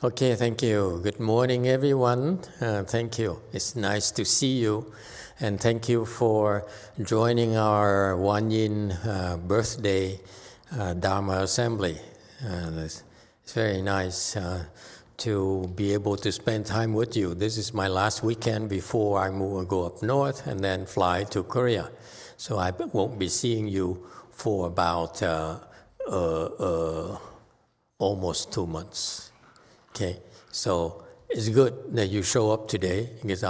Okay, thank you. Good morning, everyone. Thank you. It's nice to see you. And thank you for joining our GuanYin birthday Dharma assembly. It's very nice to be able to spend time with you. This is my last weekend before I go up north and then fly to Korea. So I won't be seeing you for about almost 2 months. Okay, so it's good that you show up today because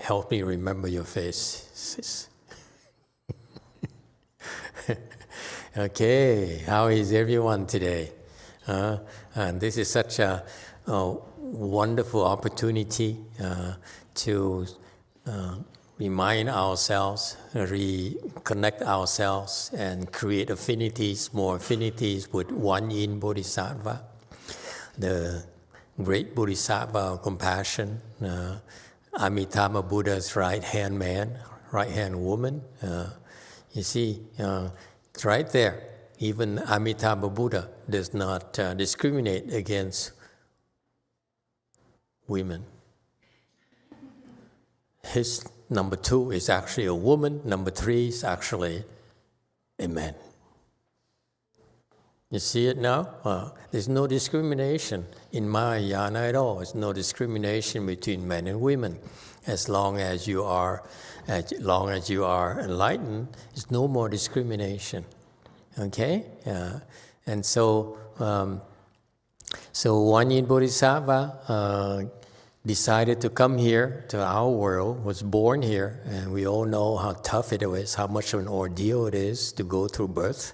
help me remember your faces. Okay, how is everyone today? And this is such a wonderful opportunity to remind ourselves, reconnect ourselves, and create more affinities with GuanYin Bodhisattva, the great Bodhisattva of compassion, Amitabha Buddha's right-hand man, right-hand woman. You see, it's right there. Even Amitabha Buddha does not discriminate against women. His number 2 is actually a woman, number 3 is actually a man. You see it now? There's no discrimination in Mahayana at all. There's no discrimination between men and women. As long as you are enlightened, there's no more discrimination. Okay? And so GuanYin Bodhisattva decided to come here to our world, was born here, and we all know how tough it is, how much of an ordeal it is to go through birth.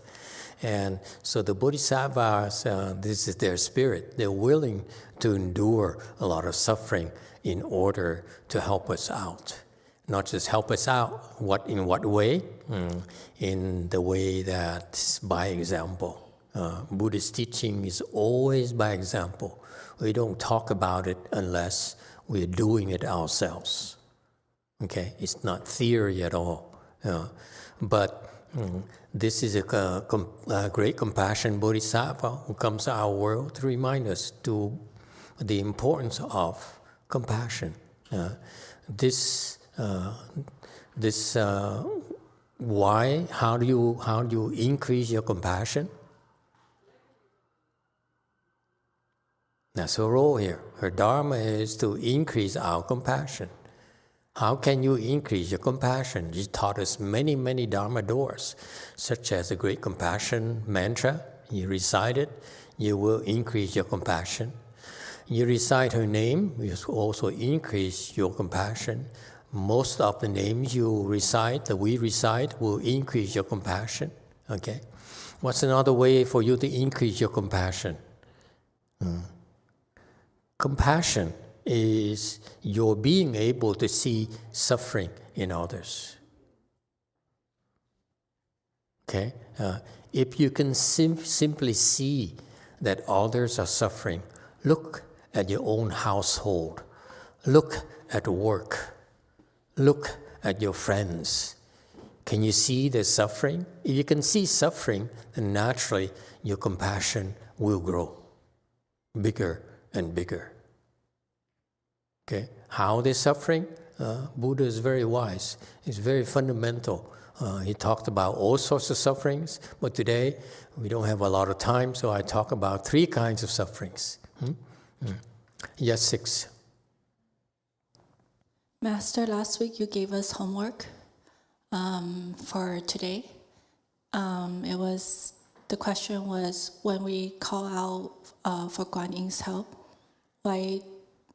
And so the Bodhisattvas, this is their spirit. They're willing to endure a lot of suffering in order to help us out. Not just help us out, in what way? In the way that's by example. Buddhist teaching is always by example. We don't talk about it unless we're doing it ourselves. Okay, it's not theory at all. But this is a great compassion Bodhisattva who comes to our world to remind us to the importance of compassion. Why? How do you increase your compassion? That's her role here. Her Dharma is to increase our compassion. How can you increase your compassion? She taught us many, many Dharma doors, such as the Great Compassion Mantra. You recite it, you will increase your compassion. You recite her name, you also increase your compassion. Most of the names you recite, that we recite, will increase your compassion. Okay? What's another way for you to increase your compassion? Compassion is your being able to see suffering in others. Okay? If you can simply see that others are suffering, look at your own household, look at work, look at your friends. Can you see the suffering? If you can see suffering, then naturally your compassion will grow bigger and bigger. Okay, how they're suffering? Buddha is very wise. It's very fundamental. He talked about all sorts of sufferings, but today we don't have a lot of time, so I talk about 3 kinds of sufferings. Yes, 6. Master, last week you gave us homework for today. The question was, when we call out for Guan Yin's help, why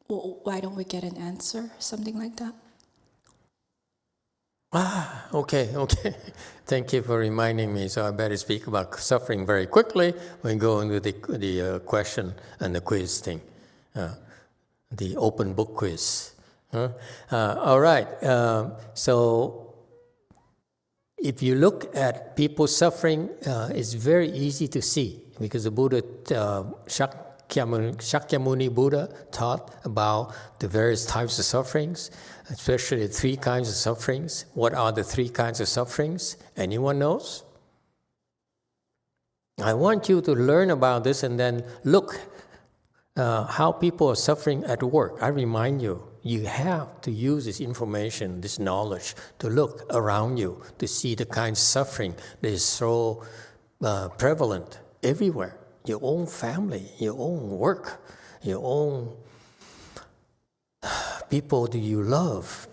don't we get an answer? Something like that. Okay. Thank you for reminding me. So I better speak about suffering very quickly. We go into the question and the quiz thing, the open book quiz. All right. So if you look at people suffering, it's very easy to see because the Buddha, Shakyamuni Buddha, taught about the various types of sufferings, especially the 3 kinds of sufferings. What are the 3 kinds of sufferings? Anyone knows? I want you to learn about this and then look how people are suffering at work. I remind you, you have to use this information, this knowledge, to look around you, to see the kind of suffering that is so prevalent everywhere. Your own family, your own work, your own people that you love,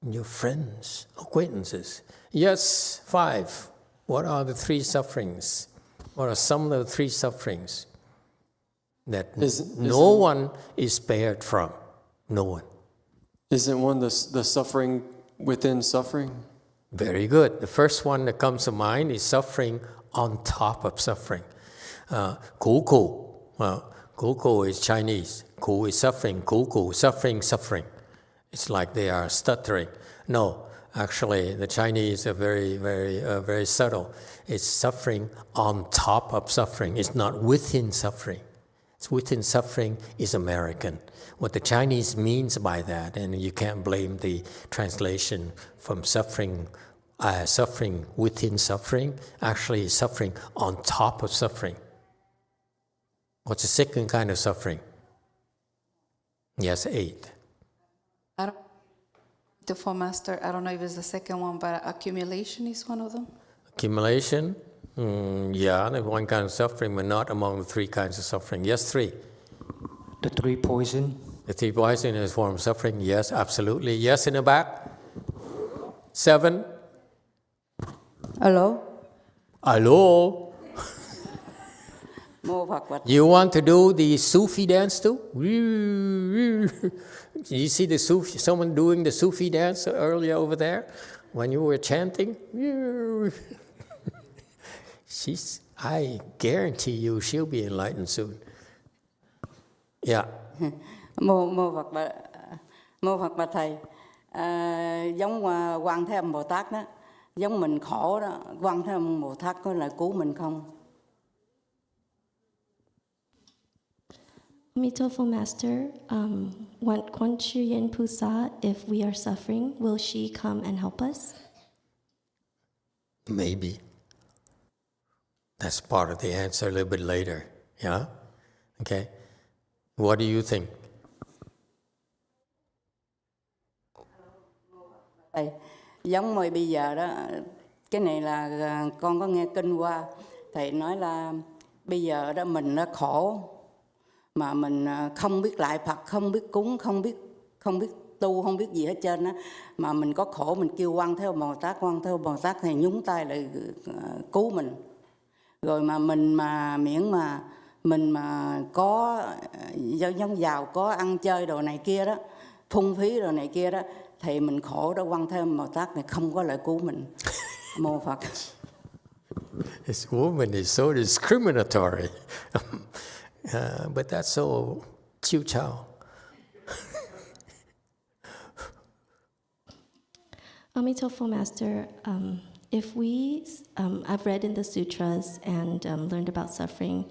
your friends, acquaintances. Yes, 5. What are the 3 sufferings? What are some of the 3 sufferings that no one is spared from? No one. Isn't one the suffering within suffering? Very good. The first one that comes to mind is suffering on top of suffering. Ku ku. Ku ku is Chinese. Ku is suffering. Ku ku, suffering. It's like they are stuttering. No, actually, the Chinese are very subtle. It's suffering on top of suffering. It's not within suffering. It's within suffering is American. What the Chinese means by that, and you can't blame the translation from suffering within suffering, actually is suffering on top of suffering. What's the second kind of suffering? Yes, 8. For Master, I don't know if it's the second one, but accumulation is one of them. Accumulation? Yeah, there's one kind of suffering, but not among the 3 kinds of suffering. Yes, 3. The 3 poison. The 3 poison is a form of suffering. Yes, absolutely. Yes, in the back. 7. Hello. Hello. You want to do the Sufi dance too? You see the Sufi, someone doing the Sufi dance earlier over there when you were chanting? I guarantee you she'll be enlightened soon. Yeah. Mô Phật bà thầy, giống Quan Thế Âm Bồ Tát đó, giống mình khổ đó, Quan Thế Âm Bồ Tát có là cứu mình không? Emitofuo Master, Guan Yin Pusa, if we are suffering, will she come and help us? Maybe. That's part of the answer a little bit later. Yeah? Okay. What do you think? Giống rồi bây giờ đó, cái này là con có nghe kinh qua, thầy nói là bây giờ đó mình nó khổ, mà mình không biết lại Phật, không biết cúng, không biết tu, không biết gì hết trơn á, mà mình có khổ mình kêu Quan Thế Âm Bồ Tát thì nhúng tay lại cứu mình. Rồi mà mình mà miễn mà mình mà có giống giàu, có ăn chơi đồ này kia đó, phung phí đồ này kia đó, thì mình khổ đó, Quan Thế Âm Bồ Tát này không có lại cứu mình. Mô Phật. This woman is so discriminatory. But that's so chiu chow. Emitofuo Master, if we, I've read in the sutras and learned about suffering,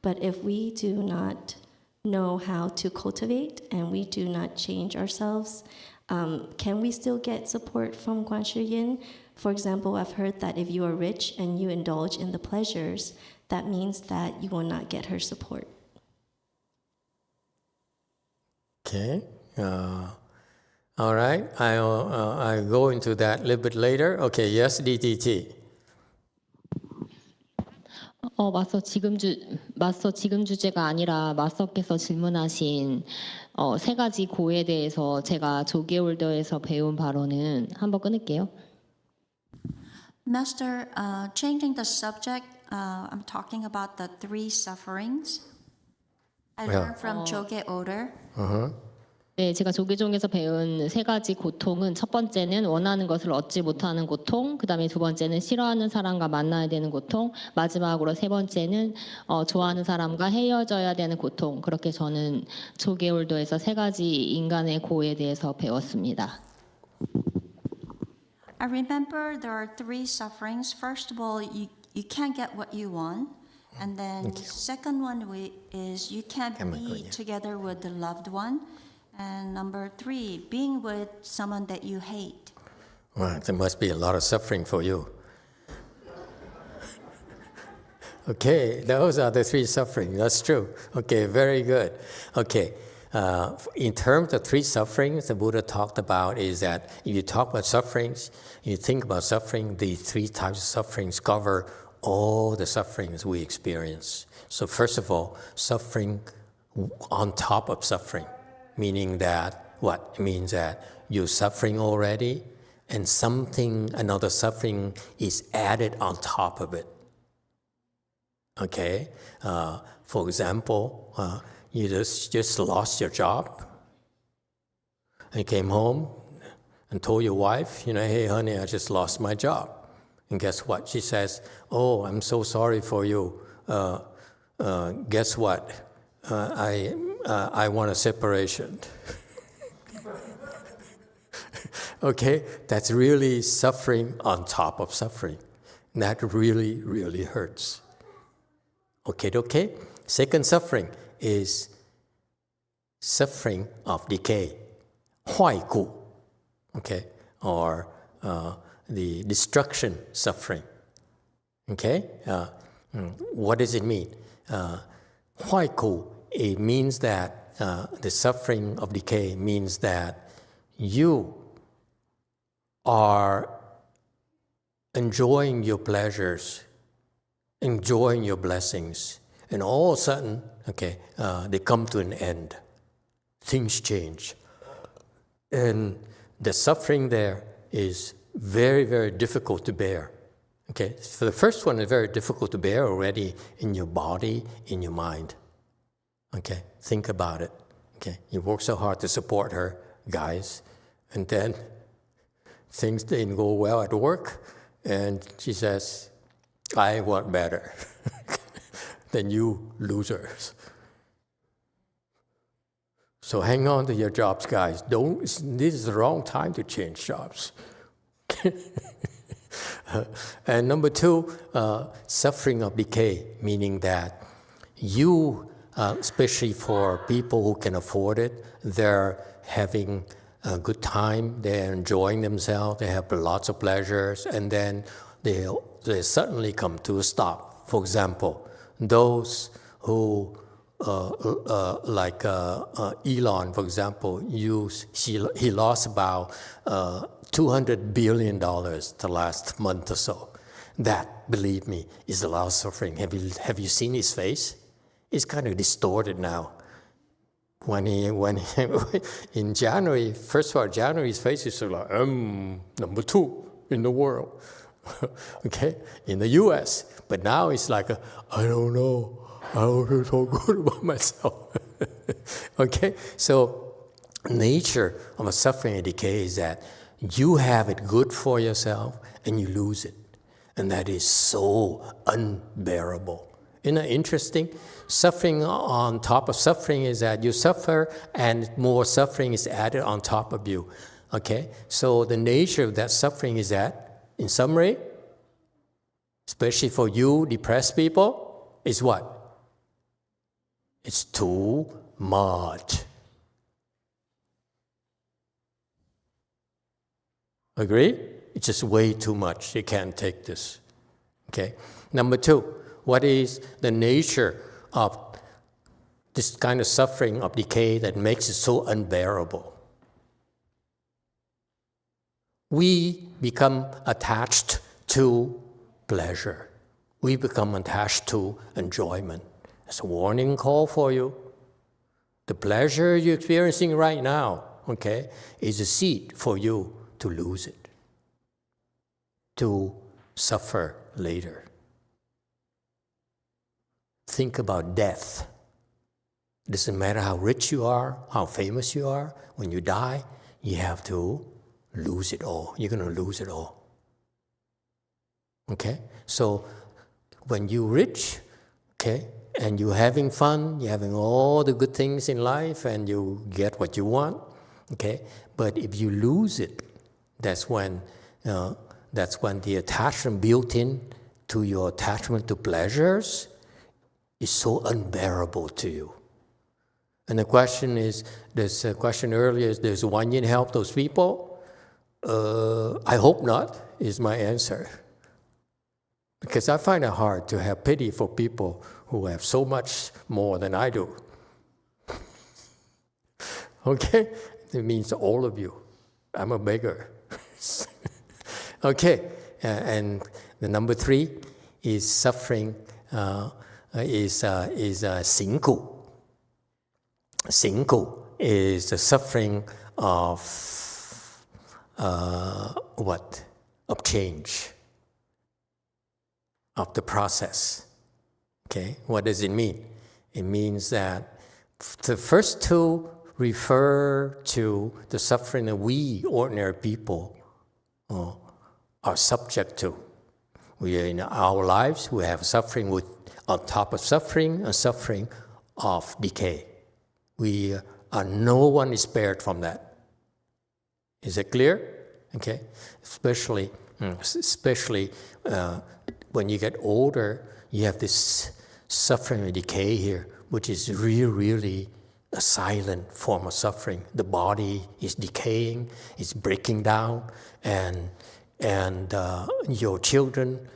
but if we do not know how to cultivate and we do not change ourselves, can we still get support from GuanYin? For example, I've heard that if you are rich and you indulge in the pleasures, that means that you will not get her support. Okay. All right. I'll go into that a little bit later. Okay. Yes, DTT. 마스터 지금 주제가 아니라 마스터께서 질문하신 3가지 고에 대해서 제가 조계올더에서 배운 바로는 한번 끊을게요. Master, changing the subject, I'm talking about the 3 sufferings. I learned from Choge Order. 네, 제가 조계종에서 배운 3가지 고통은 첫 번째는 원하는 것을 얻지 못하는 고통, 그 다음에 2번째는 싫어하는 사람과 만나야 되는 고통, 마지막으로 3번째는 좋아하는 사람과 헤어져야 되는 고통. 그렇게 저는 조계올도에서 3가지 인간의 고에 대해서 배웠습니다. I remember there are 3 sufferings. First of all, you can't get what you want. And then second one is you can't be together with the loved one. And number 3, being with someone that you hate. Well, there must be a lot of suffering for you. Okay, those are the three sufferings. That's true. Okay, very good. Okay, in terms of three sufferings, the Buddha talked about is that if you talk about sufferings, you think about suffering, the three types of sufferings cover all the sufferings we experience. So first of all, suffering on top of suffering, meaning that what? It means that you're suffering already and another suffering is added on top of it. Okay, for example, you just lost your job and came home and told your wife, hey honey, I just lost my job. And guess what? She says, oh, I'm so sorry for you. Guess what? I want a separation. Okay, that's really suffering on top of suffering. That really, really hurts. Okay. Second suffering is suffering of decay, 坏苦, okay, or the destruction suffering. Okay, what does it mean? 坏苦, it means that the suffering of decay means that you are enjoying your pleasures, enjoying your blessings, and all of a sudden, they come to an end. Things change. And the suffering there is very, very difficult to bear. Okay, so the first one is very difficult to bear already in your body, in your mind. Okay, think about it. Okay, you work so hard to support her, guys, and then things didn't go well at work, and she says, I want better than you losers. So hang on to your jobs, guys. This is the wrong time to change jobs. And number two, suffering of decay, meaning that you, especially for people who can afford it, they're having a good time, they're enjoying themselves, they have lots of pleasures, and then they suddenly come to a stop. For example, those who, like Elon, for example, he lost about $200 billion the last month or so. That, believe me, is a lot of suffering. Have you seen his face? It's kind of distorted now. When he in January, first of all, January's face is sort of like, number 2 in the world, okay, in the U.S. But now it's like, I don't know, I don't feel so good about myself. Okay, so nature of a suffering and decay is that you have it good for yourself and you lose it, and that is so unbearable. Isn't that interesting? Suffering on top of suffering is that you suffer and more suffering is added on top of you. Okay? So the nature of that suffering is that, in summary, especially for you depressed people, is what? It's too much. Agree? It's just way too much. You can't take this. Okay? Number 2. What is the nature of this kind of suffering of decay that makes it so unbearable? We become attached to pleasure. We become attached to enjoyment. It's a warning call for you. The pleasure you're experiencing right now, okay, is a seed for you to lose it, to suffer later. Think about death. It doesn't matter how rich you are, how famous you are. When you die, you have to lose it all. You're going to lose it all. Okay? So when you're rich, okay, and you're having fun, you're having all the good things in life, and you get what you want, okay? But if you lose it, that's when the attachment built in to your attachment to pleasures is so unbearable to you. And the question is, there's a question earlier, is does GuanYin help those people? I hope not, is my answer. Because I find it hard to have pity for people who have so much more than I do. Okay? It means all of you. I'm a beggar. Okay, and the number 3 is suffering, is 醒骨. 醒骨 is the suffering of what? Of change, of the process. Okay, what does it mean? It means that the first 2 refer to the suffering that we ordinary people are subject to. We are in our lives, we have suffering with, on top of suffering, a suffering of decay. We are, no one is spared from that. Is it clear? Okay, especially when you get older, you have this suffering and decay here, which is really a silent form of suffering. The body is decaying, it's breaking down, and your children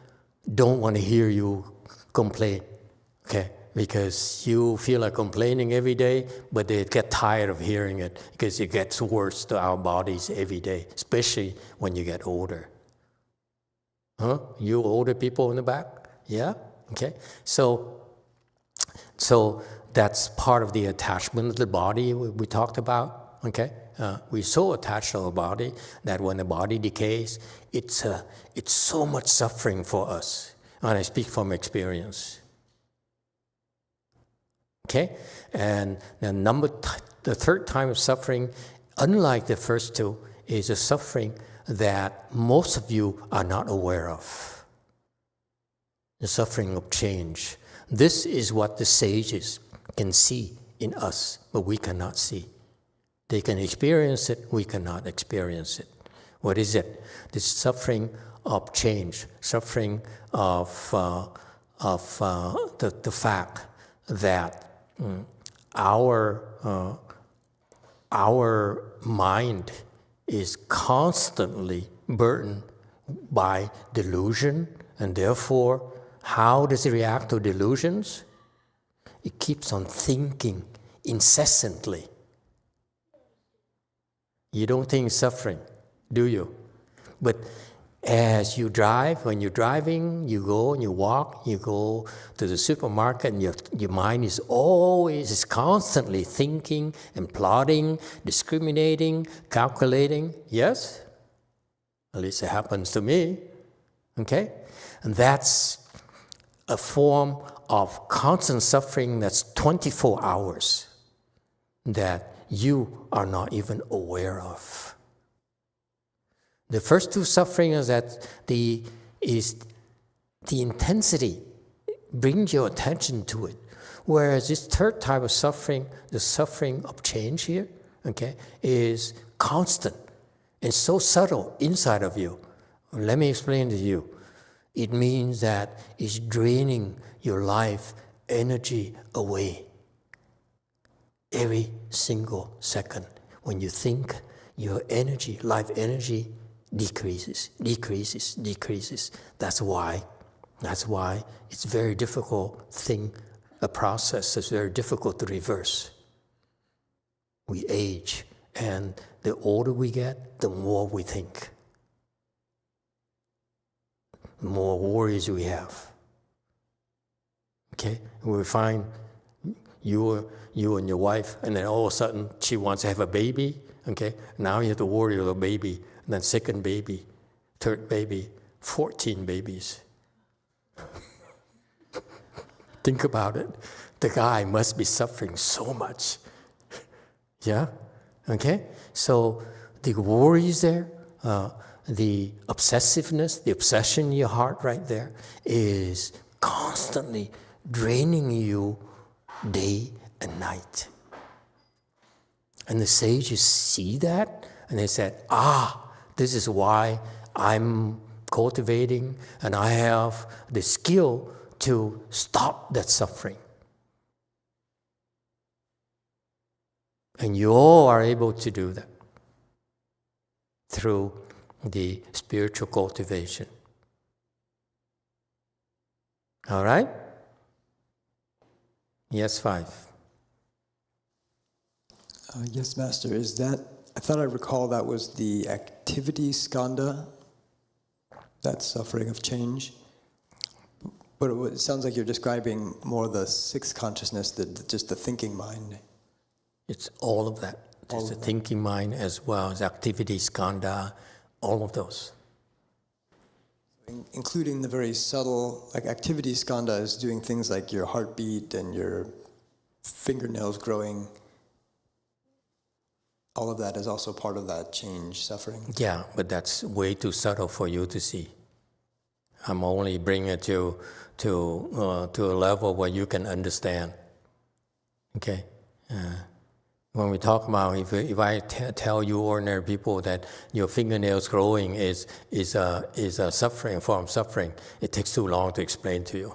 don't want to hear you complain, okay? Because you feel like complaining every day, but they get tired of hearing it because it gets worse to our bodies every day, especially when you get older. Huh? You older people in the back? Yeah? Okay. So that's part of the attachment of the body we talked about, okay? We're so attached to our body that when the body decays, it's so much suffering for us. And I speak from experience. Okay? And the third time of suffering, unlike the first 2, is a suffering that most of you are not aware of. The suffering of change. This is what the sages can see in us, but we cannot see. They can experience it, we cannot experience it. What is it? The suffering of change, suffering of the fact that our mind is constantly burdened by delusion, and therefore, how does it react to delusions? It keeps on thinking incessantly. You don't think suffering, do you? But as you drive, when you're driving, you go and you walk, you go to the supermarket, and your mind is constantly thinking and plotting, discriminating, calculating. Yes? At least it happens to me. Okay? And that's a form of constant suffering that's 24 hours that you are not even aware of. The first 2 sufferings is that the intensity brings your attention to it. Whereas this third type of suffering, the suffering of change here, okay, is constant and so subtle inside of you. Let me explain to you. It means that it's draining your life energy away. Every single second. When you think, your energy, life energy, decreases. That's why it's a very difficult thing, a process that's very difficult to reverse. We age, and the older we get, the more we think. The more worries we have. Okay? We find you and your wife, and then all of a sudden she wants to have a baby. Okay? Now you have to worry about a baby. And then second baby, third baby, 14 babies. Think about it. The guy must be suffering so much. Yeah? Okay? So the worry is there, the obsessiveness, the obsession in your heart right there is constantly draining you day and night. And the sages see that, and they said, this is why I'm cultivating and I have the skill to stop that suffering. And you all are able to do that through the spiritual cultivation. All right? Yes, 5. Yes, Master. Is that, I thought I recall that was the activity skandha, that suffering of change. But it sounds like you're describing more the sixth consciousness, just the thinking mind. It's all of that. There's the thinking mind as well as activity skandha, all of those. Including the very subtle, like activity skandha is doing things like your heartbeat and your fingernails growing. All of that is also part of that change, suffering. Yeah, but that's way too subtle for you to see. I'm only bringing it to a level where you can understand. Okay? When we talk about, if I tell you ordinary people that your fingernails growing is a suffering, form of suffering, it takes too long to explain to you.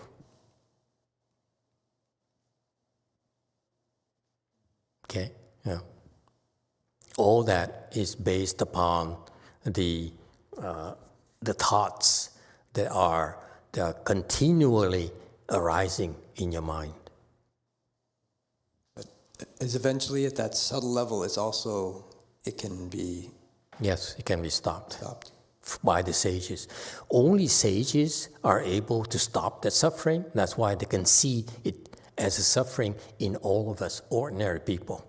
Okay? Yeah. All that is based upon the thoughts that are continually arising in your mind. But is eventually at that subtle level, it can be... Yes, it can be stopped by the sages. Only sages are able to stop that suffering. That's why they can see it as a suffering in all of us, ordinary people.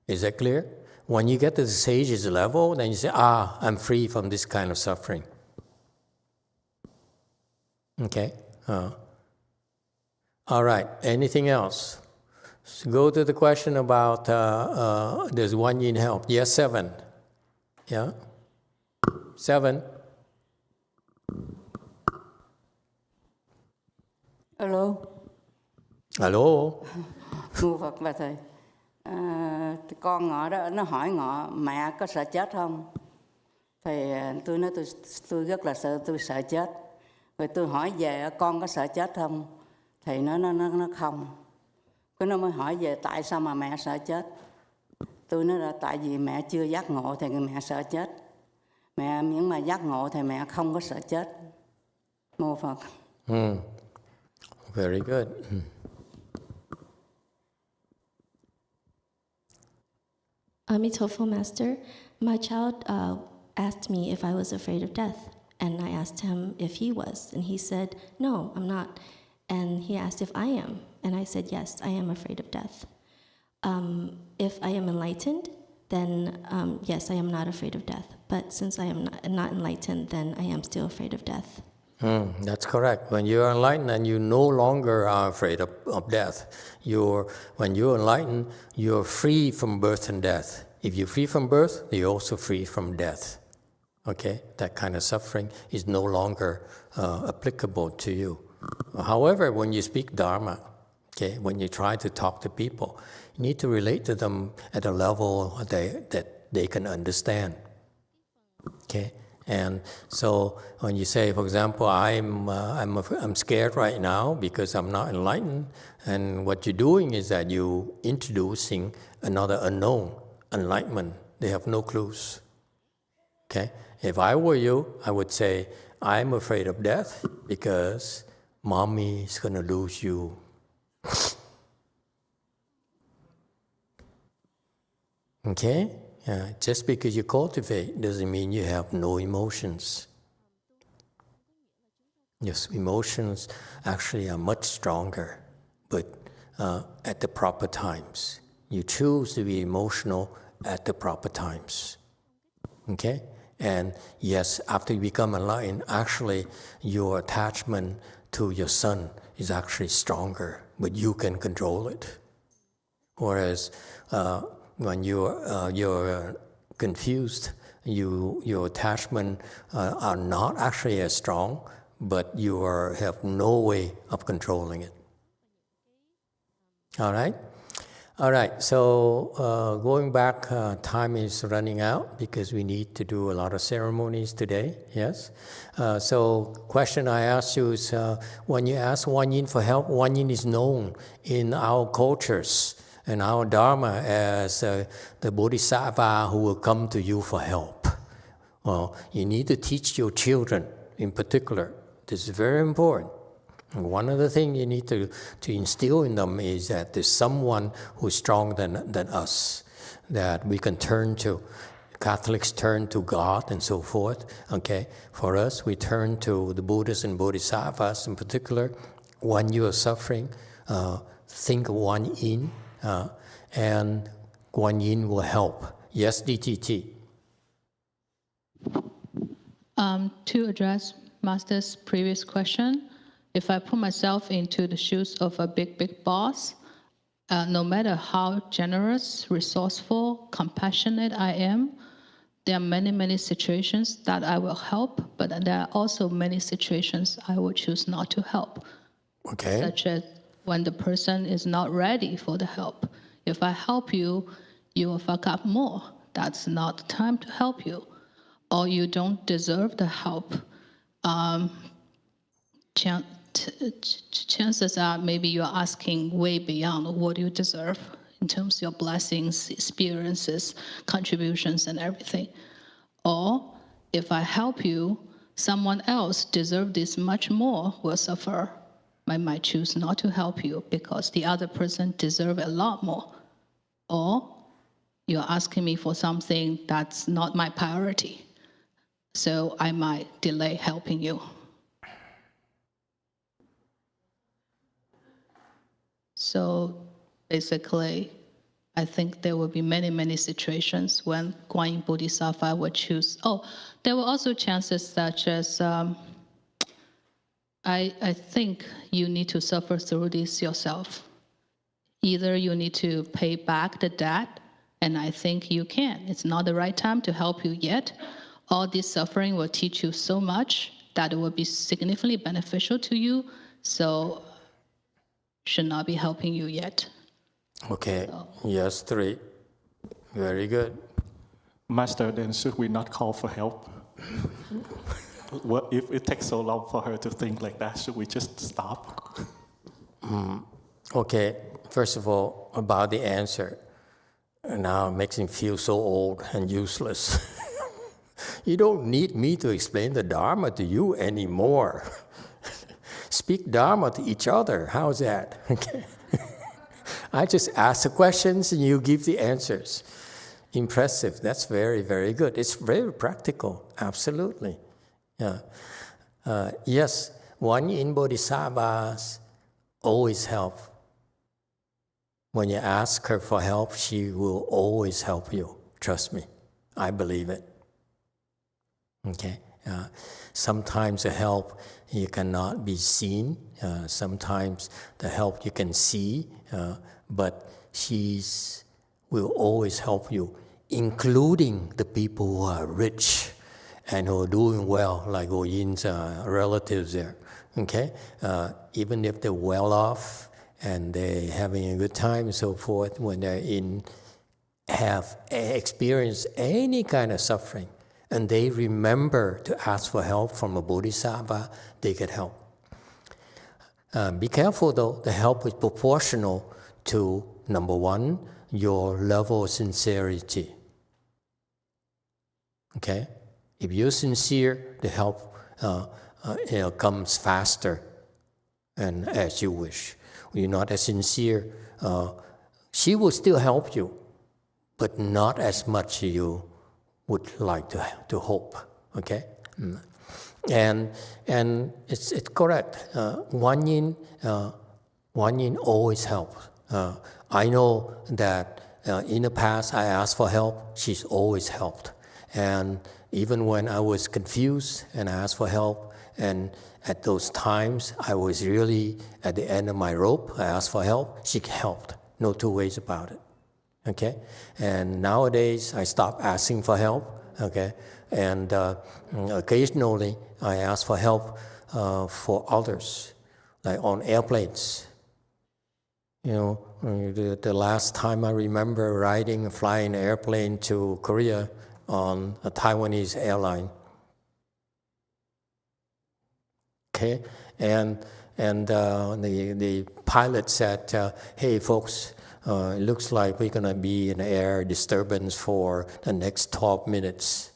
Is that clear? When you get to the sage's level, then you say, I'm free from this kind of suffering. Okay? All right, anything else? So go to the question about, does GuanYin help? Yes, 7. Yeah? 7. Alo. Hello? Mô Phật và Thầy. Con ngọ đó, nó hỏi ngọ, mẹ có sợ chết không? Thì tôi nói tôi rất là sợ, tôi sợ chết. Rồi tôi hỏi về con có sợ chết không? Thì nó không. Cái nó mới hỏi về tại sao mà mẹ sợ chết. Tôi nói là tại vì mẹ chưa giác ngộ thì mẹ sợ chết. Mẹ miễn mà giác ngộ thì mẹ không có sợ chết. Mô Phật. Very good. Emitofuo Master, my child asked me if I was afraid of death, and I asked him if he was, and he said, no, I'm not. And he asked if I am, and I said, yes, I am afraid of death. If I am enlightened, then yes, I am not afraid of death. But since I am not enlightened, then I am still afraid of death. That's correct. When you are enlightened and you no longer are afraid of death, when you're enlightened, you're free from birth and death. If you're free from birth, you're also free from death. Okay? That kind of suffering is no longer applicable to you. However, when you speak Dharma, okay, when you try to talk to people, you need to relate to them at a level that they can understand. Okay? And so when you say, for example, I'm scared right now because I'm not enlightened, and what you're doing is that you're introducing another unknown, enlightenment. They have no clues. Okay? If I were you, I would say, I'm afraid of death because mommy is going to lose you. Okay? Just because you cultivate doesn't mean you have no emotions. Yes, emotions actually are much stronger, but at the proper times. You choose to be emotional at the proper times. Okay? And yes, after you become enlightened, actually your attachment to your son is actually stronger, but you can control it. Whereas when you're confused, your attachment are not actually as strong, but you have no way of controlling it. All right? All right, so going back, time is running out because we need to do a lot of ceremonies today, yes? So question I asked you is, when you ask GuanYin for help, GuanYin is known in our cultures and our Dharma as the Bodhisattva who will come to you for help. Well, you need to teach your children in particular. This is very important. And one of the things you need to instill in them is that there's someone who's stronger than us, that we can turn to. Catholics turn to God and so forth. Okay, for us, we turn to the Buddhas and Bodhisattvas in particular. When you are suffering, think of GuanYin, and GuanYin will help. Yes, DTT. To address Master's previous question, if I put myself into the shoes of a big boss, no matter how generous, resourceful, compassionate I am, there are many situations that I will help, but there are also many situations I will choose not to help. Okay. Such as when the person is not ready for the help. If I help you, you will fuck up more. That's not the time to help you. Or you don't deserve the help. Chances are maybe you're asking way beyond what you deserve in terms of your blessings, experiences, contributions, and everything. Or if I help you, someone else deserves this much more will suffer. I might choose not to help you because the other person deserves a lot more. Or you're asking me for something that's not my priority. So I might delay helping you. So basically, I think there will be many situations when Guan Yin Bodhisattva would choose. Oh, there were also chances such as, I think you need to suffer through this yourself. Either you need to pay back the debt, and I think you can. It's not the right time to help you yet. All this suffering will teach you so much that it will be significantly beneficial to you, so should not be helping you yet. Okay, yes, 3. Very good. Master, then should we not call for help? What if it takes so long for her to think like that? Should we just stop? Okay, first of all, about the answer. Now it makes me feel so old and useless. You don't need me to explain the Dharma to you anymore. Speak Dharma to each other. How's that? Okay. I just ask the questions and you give the answers. Impressive. That's very good. It's very practical. Absolutely. Yeah. Yes, GuanYin Bodhisattvas always help. When you ask her for help, she will always help you. Trust me. I believe it. Okay. Sometimes the help you cannot be seen. Sometimes the help you can see, but she will always help you, including the people who are rich and who are doing well, like GuanYin's relatives there. Okay, even if they're well off and they're having a good time and so forth, when they're have experienced any kind of suffering, and they remember to ask for help from a bodhisattva, they get help. Be careful though, the help is proportional to, number 1, your level of sincerity. Okay? If you're sincere, the help comes faster and as you wish. When you're not as sincere, she will still help you, but not as much as you would like to hope. Okay? And it's correct. GuanYin always helps. I know that in the past I asked for help, she's always helped. And even when I was confused and I asked for help, and at those times I was really at the end of my rope, I asked for help, she helped. No two ways about it. Okay? And nowadays I stopped asking for help. Okay? And occasionally I ask for help for others, like on airplanes. You know, the last time I remember flying an airplane to Korea on a Taiwanese airline. Okay, and the pilot said, "Hey, folks, it looks like we're gonna be in air disturbance for the next 12 minutes."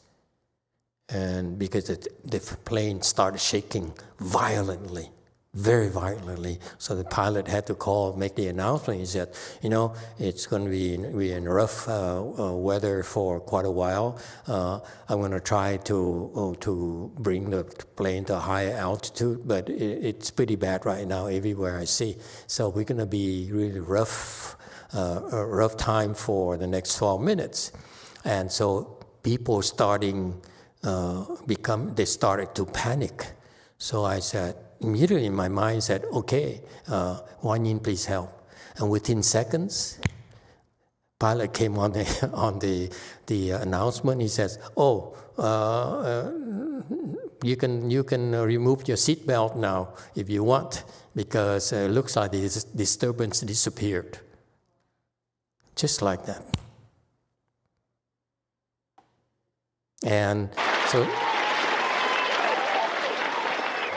And because the plane started shaking violently, very violently. So the pilot had to call, make the announcement. He said, you know, it's going to be in rough weather for quite a while. I'm going to try to bring the plane to a higher altitude, but it's pretty bad right now everywhere I see. So we're going to be really rough time for the next 12 minutes. And so people started to panic. So I said, immediately in my mind said, okay, GuanYin, please help. And within seconds, pilot came on the announcement. He says, you can remove your seatbelt now if you want, because it looks like the disturbance disappeared. Just like that. And so,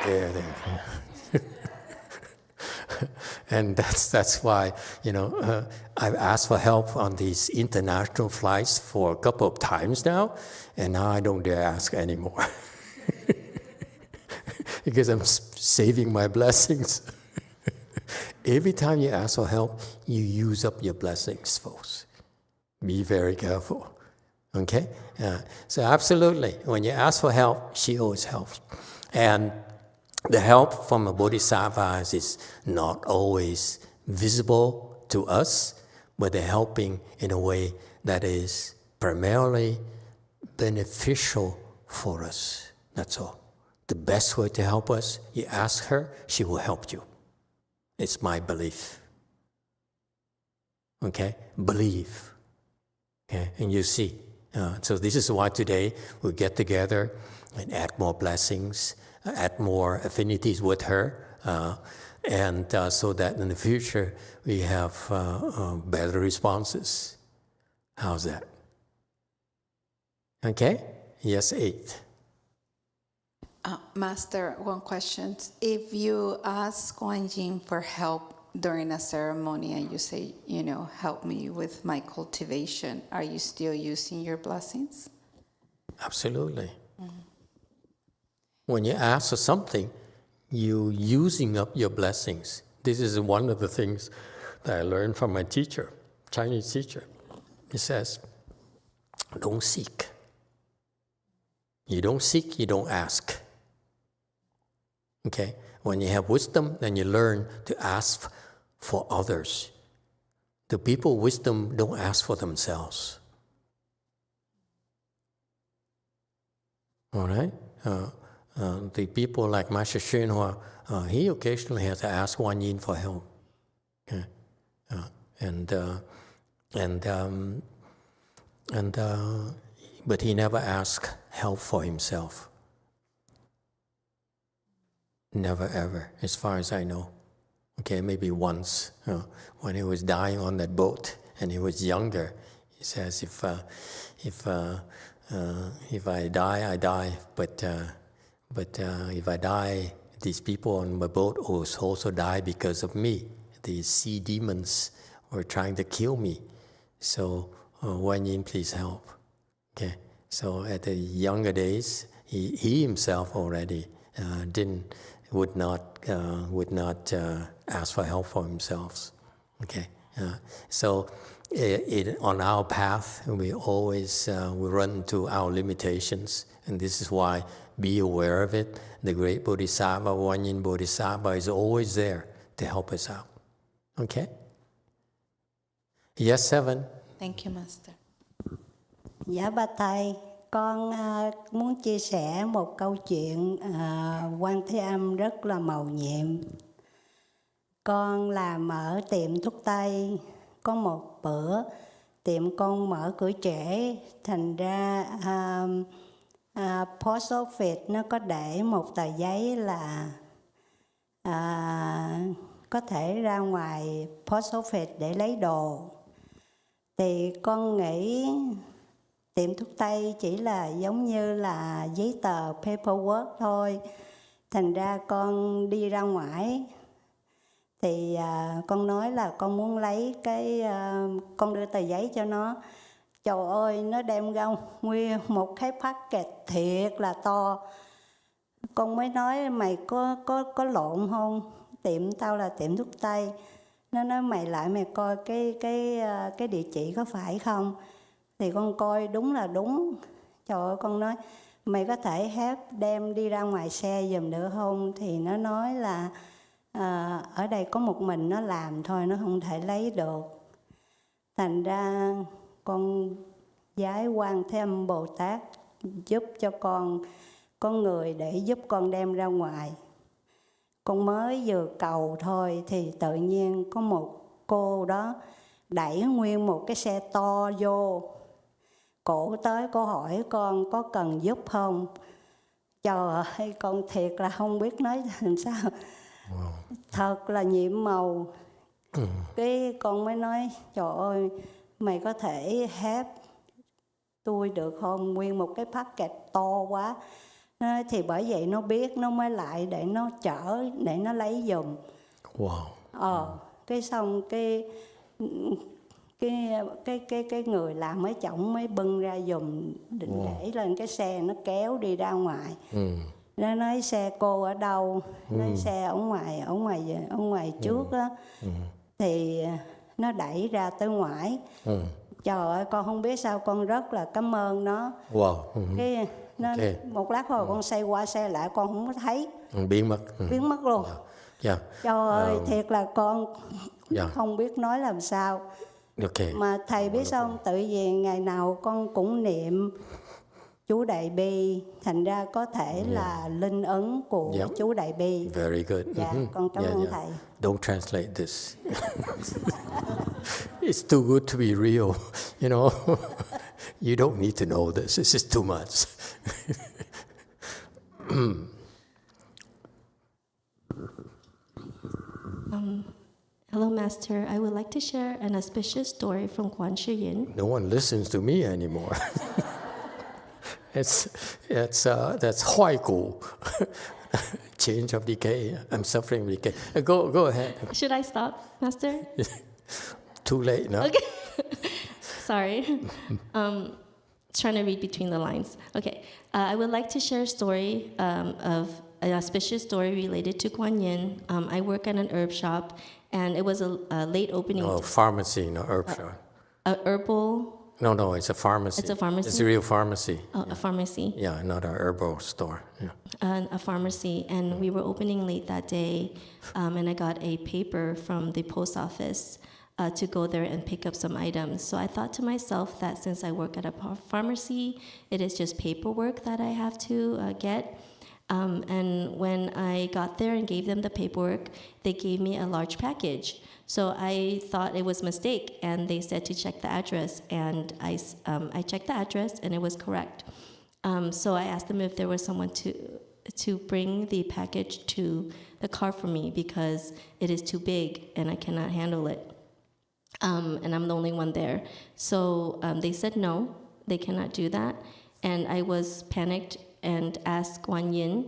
there. And that's why, you know, I've asked for help on these international flights for a couple of times now, and now I don't dare ask anymore. Because I'm saving my blessings. Every time you ask for help, you use up your blessings, folks. Be very careful. Okay? So absolutely, when you ask for help, she always helps. And the help from a Bodhisattva is not always visible to us, but they're helping in a way that is primarily beneficial for us. That's all. The best way to help us, you ask her, she will help you. It's my belief. Okay? Believe. Okay? And you see. So this is why today we get together and add more blessings, add more affinities with her, and so that in the future we have better responses. How's that? Okay? Yes, 8. Master, one question. If you ask GuanYin for help during a ceremony and you say, you know, help me with my cultivation, are you still using your blessings? Absolutely. Mm-hmm. When you ask for something, you're using up your blessings. This is one of the things that I learned from my teacher, Chinese teacher. He says, don't seek. You don't seek, you don't ask. Okay? When you have wisdom, then you learn to ask for others. The people with wisdom don't ask for themselves. All right? The people like Master YongHua, he occasionally has to ask GuanYin for help. Okay? But he never asked help for himself. Never ever, as far as I know. Okay, maybe once when he was dying on that boat and he was younger. He says, if I die, I die. But if I die, these people on my boat also die because of me. The sea demons were trying to kill me. So GuanYin, please help. Okay. So at the younger days, he himself already would not ask for help for himself. Okay. So on our path, we always we run into our limitations, and this is why be aware of it. The great Bodhisattva, GuanYin Bodhisattva, is always there to help us out. Okay? Yes, 7. Thank you, Master. Dạ bạch thầy, con muốn chia sẻ một câu chuyện Quan Thế Âm rất là mầu nhiệm. Con làm ở tiệm thuốc tây, có một bữa tiệm con mở cửa trễ, thành ra post office nó có để một tờ giấy là có thể ra ngoài post office để lấy đồ. Thì con nghĩ tiệm thuốc tây chỉ là giống như là giấy tờ paperwork thôi. Thành ra con đi ra ngoài thì con nói là con muốn lấy cái con đưa tờ giấy cho nó. Trời ơi, nó đem ra nguyên một cái packet thiệt là to. Con mới nói mày có lộn không? Tiệm tao là tiệm thuốc tây. Nó nói mày lại mày coi cái địa chỉ có phải không? Thì con coi đúng là đúng. Trời ơi, con nói mày có thể help đem đi ra ngoài xe giùm được không? Thì nó nói là ở đây có một mình nó làm thôi, nó không thể lấy được. Thành ra con vái Quan Thế Âm Bồ Tát giúp cho con có người để giúp con đem ra ngoài. Con mới vừa cầu thôi thì tự nhiên có một cô đó đẩy nguyên một cái xe to vô. Cổ tới cô hỏi con có cần giúp không? Trời ơi, con thiệt là không biết nói làm sao. Thật là nhiệm màu. Cái con mới nói trời ơi, mày có thể help tôi được không? Nguyên một cái packet to quá. Thì bởi vậy nó biết nó mới lại để nó chở, để nó lấy giùm. Cái xong cái người làm mấy chồng mới bưng ra giùm, định để lên cái xe nó kéo đi ra ngoài. Nó nói xe cô ở đâu? Nói xe ở ngoài trước á. Thì nó đẩy ra tới ngoài. Trời ơi, con không biết sao con rất là cảm ơn nó. Cái nó một lát rồi con xoay qua xe lại con không có thấy. Biến mất luôn. Trời ơi, thiệt là con không biết nói làm sao. Mà thầy biết sao không? Tự vì ngày nào con cũng niệm chú Đại Bi, thành ra có thể là linh ứng của chú Đại Bi. Very good. Dạ, con cảm ơn thầy. Don't translate this. It's too good to be real, you know. You don't need to know this. This is too much. Hello, Master. I would like to share an auspicious story from GuanYin. No one listens to me anymore. That's Huaigu. Change of decay. I'm suffering decay. Go ahead. Should I stop, Master? Too late now. Okay. Sorry. Trying to read between the lines. Okay. I would like to share a story of an auspicious story related to Guan Yin. I work at an herb shop, and it was a late opening. Oh, pharmacy, no herb shop. A herbal. No, it's a pharmacy. It's a pharmacy? It's a real pharmacy. Oh, a pharmacy. Yeah, not a herbal store. Yeah. A pharmacy, and we were opening late that day, and I got a paper from the post office to go there and pick up some items. So I thought to myself that since I work at a pharmacy, it is just paperwork that I have to get. And when I got there and gave them the paperwork, they gave me a large package. So I thought it was a mistake, and they said to check the address, and I checked the address, and it was correct. So I asked them if there was someone to bring the package to the car for me because it is too big and I cannot handle it. And I'm the only one there. So they said no, they cannot do that. And I was panicked and asked GuanYin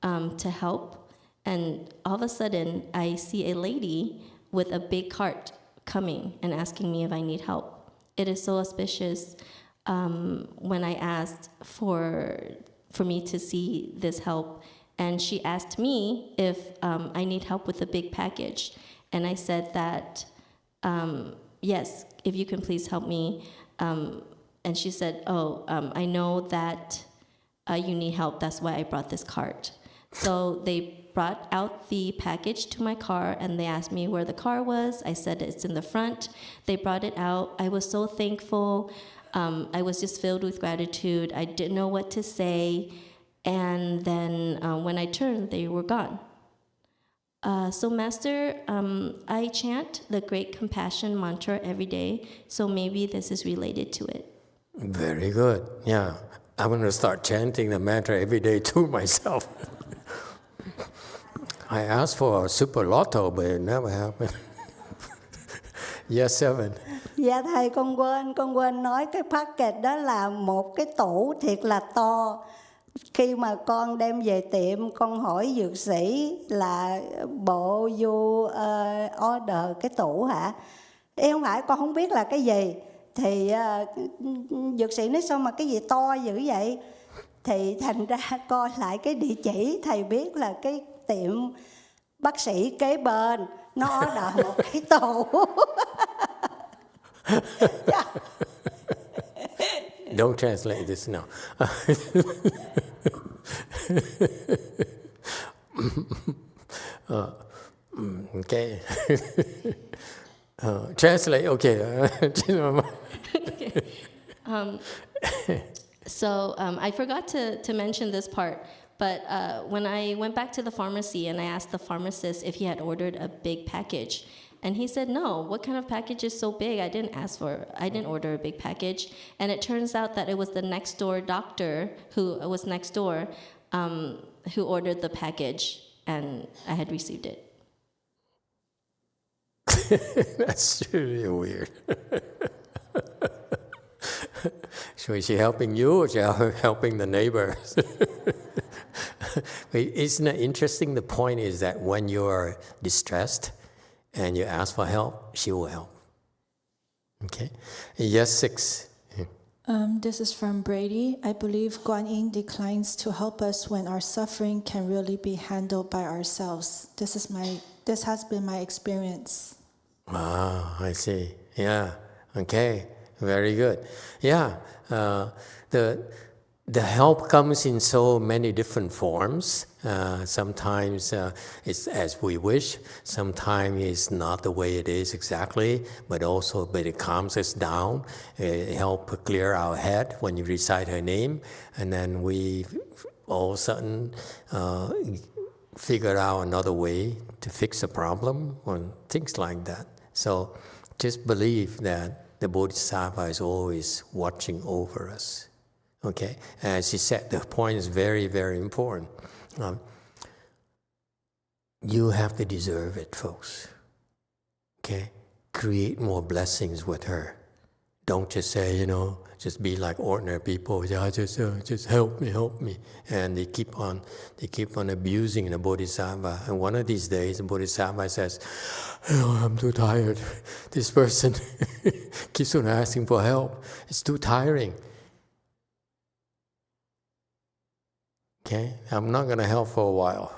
to help. And all of a sudden, I see a lady with a big cart coming and asking me if I need help. It is so auspicious when I asked for me to see this help. And she asked me if I need help with a big package. And I said that, yes, if you can please help me. And she said, I know that you need help. That's why I brought this cart. So they brought out the package to my car, and they asked me where the car was. I said it's in the front. They brought it out. I was so thankful. I was just filled with gratitude. I didn't know what to say. And then when I turned, they were gone. So Master, I chant the Great Compassion mantra every day, so maybe this is related to it. Very good. Yeah. I'm going to start chanting the mantra every day too myself. I asked for a super lotto, but it never happened. Yes, 7. Dạ thầy, con quên nói cái packet đó là một cái tủ thiệt là to. Khi mà con đem về tiệm, con hỏi dược sĩ là bộ you order cái tủ hả? Không phải, con không biết là cái gì. Thì dược sĩ nói sao mà cái gì to dữ vậy? Thì thành ra coi lại cái địa chỉ, thầy biết là cái tiệm bác sĩ kế bên nó order một cái tủ. Don't translate this now. Okay. Translate, okay. So I forgot to mention this part, but when I went back to the pharmacy and I asked the pharmacist if he had ordered a big package, and he said, no, what kind of package is so big? I didn't order a big package. And it turns out that it was the next door doctor who was next door who ordered the package, and I had received it. That's really weird. So is she helping you or is she helping the neighbors? Isn't it interesting? The point is that when you're distressed and you ask for help, she will help. Okay? Yes, 6. This is from Brady. I believe Guan Yin declines to help us when our suffering can really be handled by ourselves. This has been my experience. Ah, I see. Yeah. Okay. Very good. Yeah. The help comes in so many different forms. Sometimes it's as we wish. Sometimes it's not the way it is exactly, but it calms us down. It helps clear our head when you recite her name, and then we all of a sudden figure out another way to fix a problem or things like that. So just believe that the Bodhisattva is always watching over us. Okay, as she said, the point is very, very important. You have to deserve it, folks. Okay, create more blessings with her. Don't just say, just be like ordinary people. Just help me, and they keep on abusing the Bodhisattva. And one of these days, the Bodhisattva says, I'm too tired. This person keeps on asking for help. It's too tiring. Okay, I'm not going to help for a while.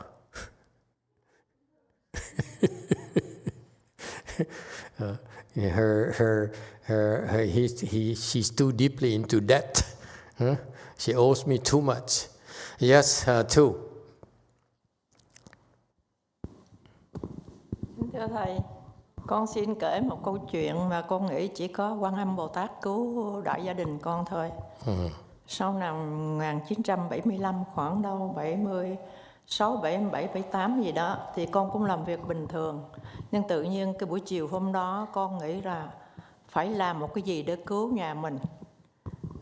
She's too deeply into debt. Huh? She owes me too much. Yes, 2. Thưa Thầy, con xin kể một câu chuyện mà con nghĩ chỉ có Quan Âm Bồ Tát cứu đại gia đình con thôi. Sau năm 1975, khoảng đâu 76, 77, 78 gì đó, thì con cũng làm việc bình thường. Nhưng tự nhiên cái buổi chiều hôm đó con nghĩ là phải làm một cái gì để cứu nhà mình.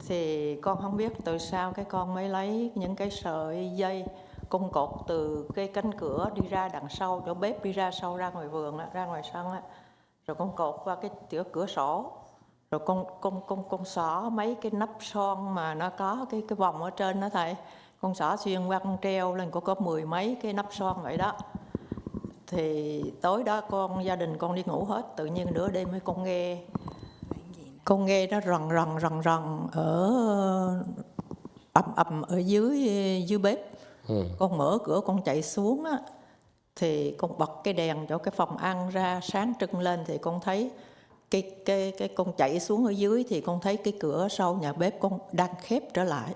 Thì con không biết từ sao cái con mới lấy những cái sợi dây cung cột từ cái cánh cửa đi ra đằng sau, chỗ bếp đi ra sau, ra ngoài vườn, ra ngoài sân. Rồi con cột qua cái cửa sổ. Rồi con xỏ mấy cái nắp son mà nó có cái vòng ở trên đó Thầy. Con xỏ xuyên qua, con treo lên, có 10 mấy cái nắp son vậy đó. Thì tối đó gia đình con đi ngủ hết. Tự nhiên nửa đêm ấy con nghe nó rần ở ầm ở dưới bếp. Con mở cửa con chạy xuống á, thì con bật cái đèn chỗ cái phòng ăn ra sáng trưng lên, thì con thấy cái con chạy xuống ở dưới thì con thấy cái cửa sau nhà bếp con đang khép trở lại.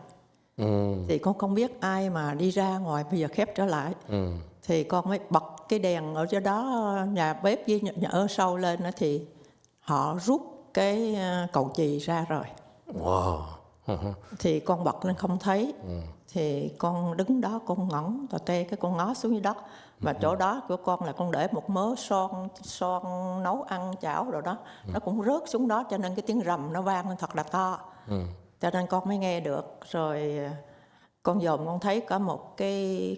Thì con không biết ai mà đi ra ngoài bây giờ khép trở lại. Thì con mới bật cái đèn ở chỗ đó nhà bếp với ở sau lên đó, thì họ rút cái cầu chì ra rồi. Wow. Thì con bật lên không thấy. Thì con đứng đó con ngẩn tò te, cái con ngó xuống dưới đất. Và chỗ đó của con là con để một mớ son nấu ăn chảo rồi đó. Nó cũng rớt xuống đó, cho nên cái tiếng rầm nó vang lên thật là to. Cho nên con mới nghe được. Rồi con dòm con thấy có một cái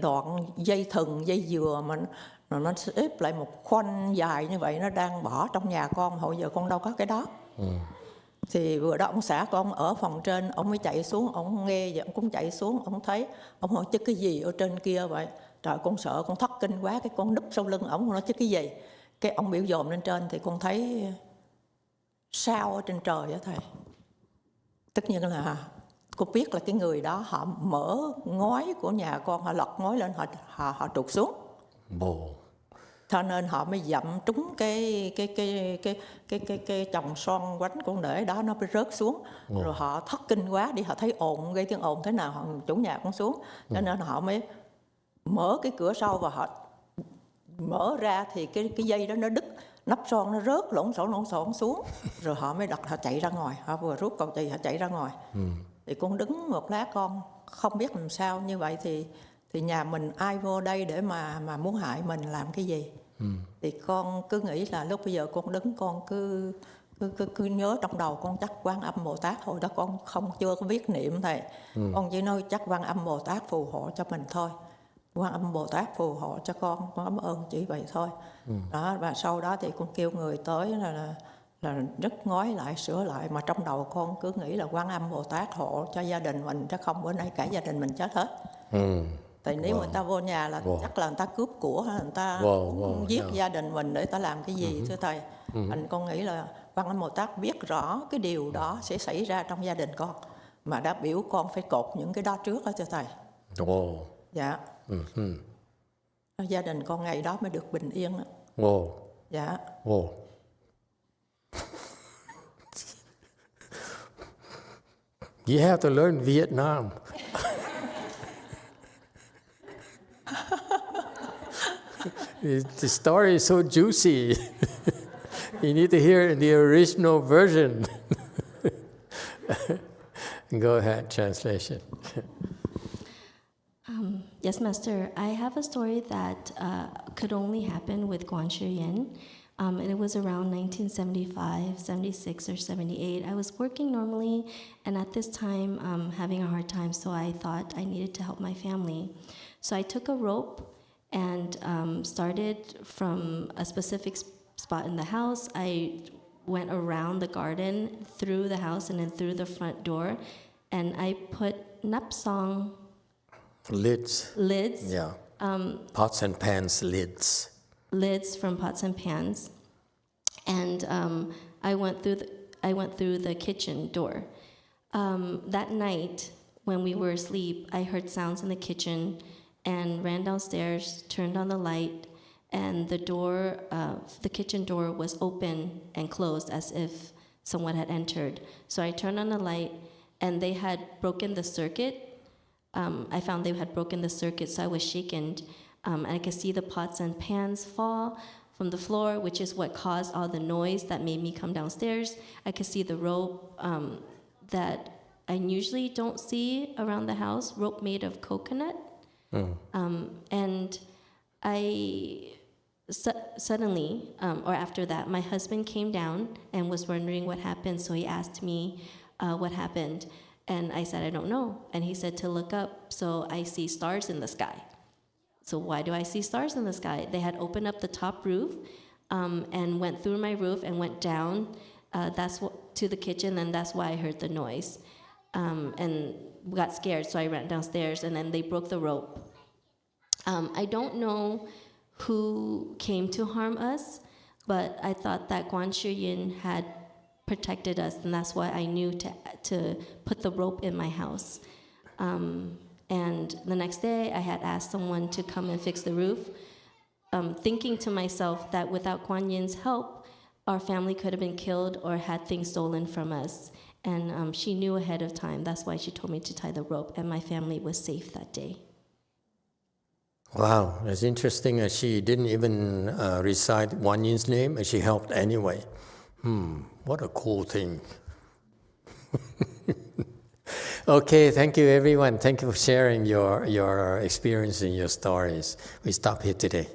đoạn dây thừng, dây dừa mà nó xếp lại một khoanh dài như vậy, nó đang bỏ trong nhà con. Hồi giờ con đâu có cái đó. Thì vừa đó ông xã con ở phòng trên, ông mới chạy xuống, ông nghe vậy ông cũng chạy xuống, ông thấy, ông hỏi chứ cái gì ở trên kia vậy. Trời, con sợ, con thất kinh quá, cái con núp sau lưng ông nói chứ cái gì. Cái ông biểu dòm lên trên thì con thấy sao ở trên trời đó Thầy. Tất nhiên là con biết là cái người đó họ mở ngói của nhà con, họ lật ngói lên, họ trụt xuống. Cho nên họ mới dậm trúng cái chồng son quánh con rể đó, nó mới rớt xuống. Rồi họ thất kinh quá, đi họ thấy ồn, gây tiếng ồn thế nào, họ chủ nhà cũng xuống. Cho nên họ mới mở cái cửa sau và họ mở ra thì cái dây đó nó đứt, nắp son nó rớt lộn xộn xuống. Rồi họ mới họ chạy ra ngoài, họ vừa rút cầu chì họ chạy ra ngoài. Thì con đứng một lát con không biết làm sao. Như vậy thì nhà mình ai vô đây để mà muốn hại mình làm cái gì? Thì con cứ nghĩ là lúc bây giờ con đứng con cứ nhớ trong đầu con chắc Quan Âm Bồ Tát. Hồi đó con chưa có biết niệm thầy. Con chỉ nói chắc Quan Âm Bồ Tát phù hộ cho mình thôi. Quan Âm Bồ Tát phù hộ cho con cảm ơn chỉ vậy thôi. Đó, và sau đó thì con kêu người tới là đứt ngói lại, sửa lại. Mà trong đầu con cứ nghĩ là Quan Âm Bồ Tát hộ cho gia đình mình, chứ không bữa nay cả gia đình mình chết hết. Tại nếu người ta vô nhà là chắc là người ta cướp của, hay người ta giết gia đình mình để ta làm cái gì thưa thầy. Anh con nghĩ là Quan Âm Bồ Tát biết rõ cái điều đó sẽ xảy ra trong gia đình con, mà đã biểu con phải cột những cái đó trước đó thưa thầy. Dạ. Gia đình con ngày đó mới được bình yên. Dạ. You have to learn Vietnam. The story is so juicy. You need to hear it in the original version. Go ahead, translation. Yes, Master. I have a story that could only happen with GuanYin. And it was around 1975, 76, or 78. I was working normally, and at this time, having a hard time, so I thought I needed to help my family. So I took a rope and started from a specific spot in the house. I went around the garden, through the house, and then through the front door, and I put napsong lids. Yeah. Pots and pans lids. Lids from pots and pans, and I went through the kitchen door. That night, when we were asleep, I heard sounds in the kitchen, and ran downstairs, turned on the light, and the kitchen door was open and closed as if someone had entered. So I turned on the light, and they had broken the circuit. I found they had broken the circuit, so I was shaken. I could see the pots and pans fall from the floor, which is what caused all the noise that made me come downstairs. I could see the rope that I usually don't see around the house, rope made of coconut. And I suddenly, or after that, my husband came down and was wondering what happened, so he asked me what happened. And I said, I don't know. And he said to look up, so I see stars in the sky. So why do I see stars in the sky? They had opened up the top roof and went through my roof and went down to the kitchen, and that's why I heard the noise. And got scared, so I ran downstairs, and then they broke the rope. I don't know who came to harm us, but I thought that GuanYin had protected us, and that's why I knew to put the rope in my house. And the next day, I had asked someone to come and fix the roof, thinking to myself that without GuanYin's help, our family could have been killed or had things stolen from us. And she knew ahead of time. That's why she told me to tie the rope, and my family was safe that day. Wow, it's interesting. She didn't even recite GuanYin's name, and she helped anyway. What a cool thing. Okay, thank you everyone. Thank you for sharing your experience and your stories. We stop here today.